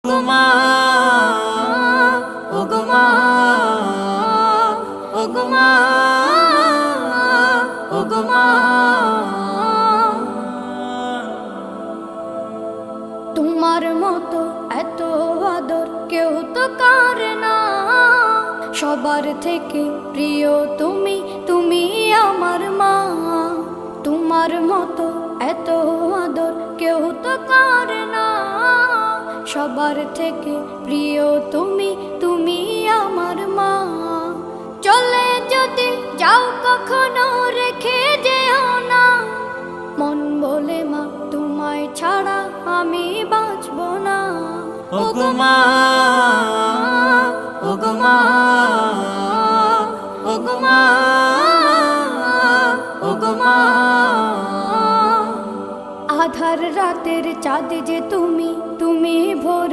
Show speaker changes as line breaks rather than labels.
ওগো মা, ওগো মা, ওগো মা।
তোমার মতো এত আদর কেউ তো করে না, সবার থেকে প্রিয় তুমি, তুমি আমার মা। তোমার মতো এত আদর কেউ তো করে না, সবার থেকে প্রিয় তুমি, তুমি আমার মা। চলে যদি যাও কখনো রেখে যেও না, মন বলে মা তোমায় ছাড়া আমি বাঁচব না।
ওগো মা, ওগো মা, ওগো মা, ওগো মা।
আধার রাতের চাঁদ যে তুমি, তুমি ভোর